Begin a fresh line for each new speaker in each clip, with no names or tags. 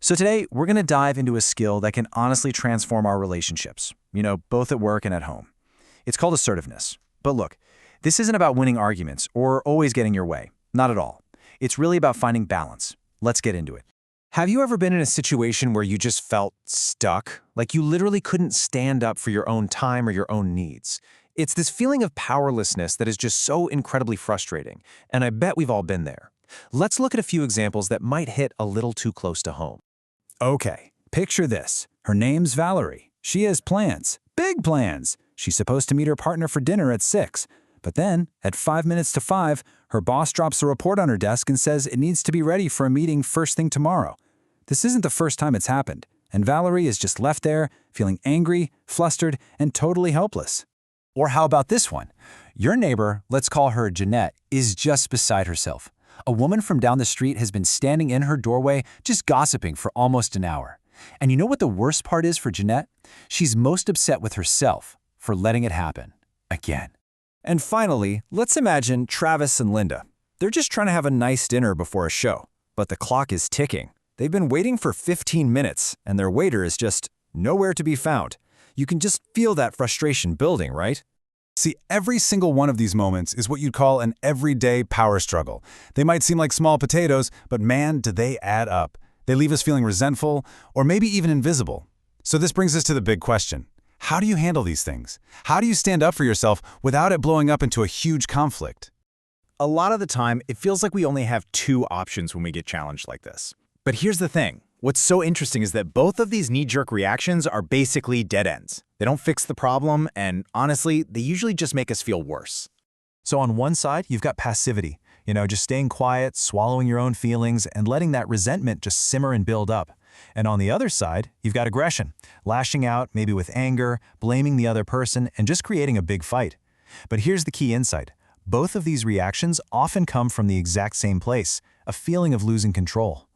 So today, we're going to dive into a skill that can honestly transform our relationships, both at work and at home. It's called assertiveness. But look, this isn't about winning arguments or always getting your way. Not at all. It's really about finding balance. Let's get into it. Have you ever been in a situation where you just felt stuck? Like you literally couldn't stand up for your own time or your own needs? It's this feeling of powerlessness that is just so incredibly frustrating, and I bet we've all been there. Let's look at a few examples that might hit a little too close to home.
Okay, picture this. Her name's Valerie. She has plans, big plans. She's supposed to meet her partner for dinner at 6. But then, at 5 minutes to 5, her boss drops a report on her desk and says it needs to be ready for a meeting first thing tomorrow. This isn't the first time it's happened, and Valerie is just left there, feeling angry, flustered, and totally helpless. Or how about this one? Your neighbor, let's call her Jeanette, is just beside herself. A woman from down the street has been standing in her doorway just gossiping for almost an hour. And you know what the worst part is for Jeanette? She's most upset with herself for letting it happen again. And finally, let's imagine Travis and Linda. They're just trying to have a nice dinner before a show, but the clock is ticking. They've been waiting for 15 minutes, and their waiter is just nowhere to be found. You can just feel that frustration building, right?
See, every single one of these moments is what you'd call an everyday power struggle. They might seem like small potatoes, but man, do they add up. They leave us feeling resentful, or maybe even invisible. So this brings us to the big question. How do you handle these things? How do you stand up for yourself without it blowing up into a huge conflict?
A lot of the time, it feels like we only have two options when we get challenged like this. But here's the thing. What's so interesting is that both of these knee-jerk reactions are basically dead ends. They don't fix the problem, and honestly, they usually just make us feel worse.
So on one side, you've got passivity, just staying quiet, swallowing your own feelings, and letting that resentment just simmer and build up. And on the other side, you've got aggression, lashing out, maybe with anger, blaming the other person, and just creating a big fight. But here's the key insight. Both of these reactions often come from the exact same place, a feeling of losing control.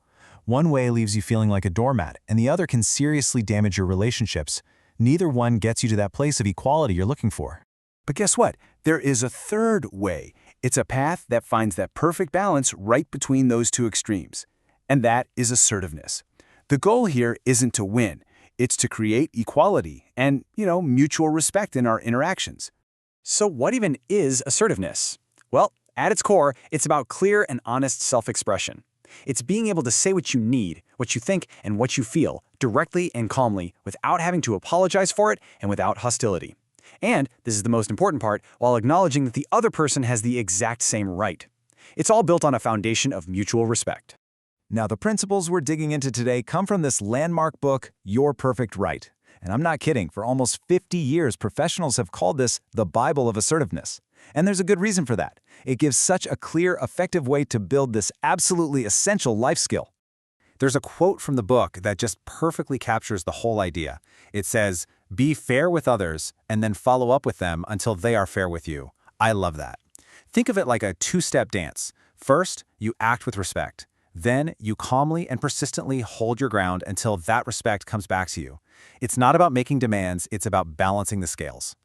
One way leaves you feeling like a doormat, and the other can seriously damage your relationships. Neither one gets you to that place of equality you're looking for.
But guess what? There is a third way. It's a path that finds that perfect balance right between those two extremes. And that is assertiveness. The goal here isn't to win. It's to create equality and, mutual respect in our interactions.
So what even is assertiveness? Well, at its core, it's about clear and honest self-expression. It's being able to say what you need, what you think, and what you feel, directly and calmly, without having to apologize for it and without hostility. And, this is the most important part, while acknowledging that the other person has the exact same right. It's all built on a foundation of mutual respect.
Now, the principles we're digging into today come from this landmark book, Your Perfect Right. And I'm not kidding, for almost 50 years, professionals have called this the Bible of assertiveness. And there's a good reason for that. It gives such a clear, effective way to build this absolutely essential life skill.
There's a quote from the book that just perfectly captures the whole idea. It says, "Be fair with others and then follow up with them until they are fair with you." I love that. Think of it like a two-step dance. First, you act with respect. Then, you calmly and persistently hold your ground until that respect comes back to you. It's not about making demands, it's about balancing the scales.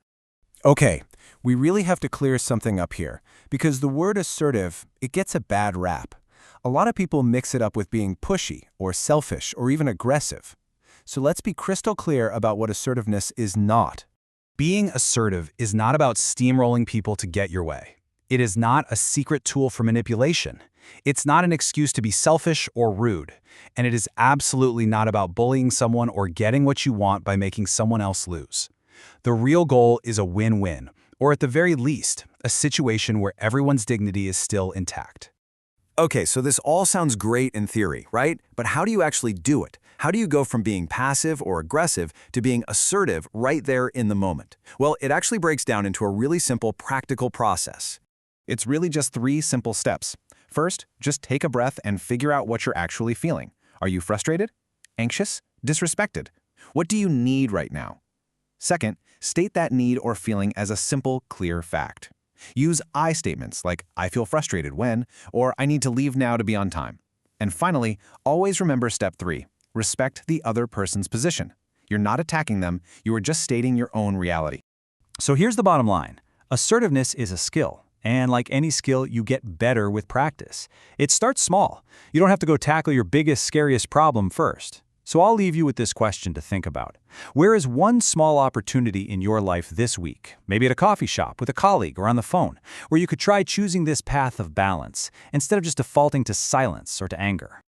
Okay, we really have to clear something up here, because the word assertive, it gets a bad rap. A lot of people mix it up with being pushy or selfish or even aggressive. So let's be crystal clear about what assertiveness is not.
Being assertive is not about steamrolling people to get your way. It is not a secret tool for manipulation. It's not an excuse to be selfish or rude. And it is absolutely not about bullying someone or getting what you want by making someone else lose. The real goal is a win-win, or at the very least, a situation where everyone's dignity is still intact.
Okay, so this all sounds great in theory, right? But how do you actually do it? How do you go from being passive or aggressive to being assertive right there in the moment? Well, it actually breaks down into a really simple, practical process.
It's really just 3 simple steps. First, just take a breath and figure out what you're actually feeling. Are you frustrated? Anxious? Disrespected? What do you need right now? Second, state that need or feeling as a simple, clear fact. Use I statements like, "I feel frustrated when," or "I need to leave now to be on time." And finally, always remember step 3. Respect the other person's position. You're not attacking them, you are just stating your own reality.
So here's the bottom line. Assertiveness is a skill.
And like any skill, you get better with practice. It starts small. You don't have to go tackle your biggest, scariest problem first. So I'll leave you with this question to think about. Where is one small opportunity in your life this week, maybe at a coffee shop, with a colleague, or on the phone, where you could try choosing this path of balance instead of just defaulting to silence or to anger?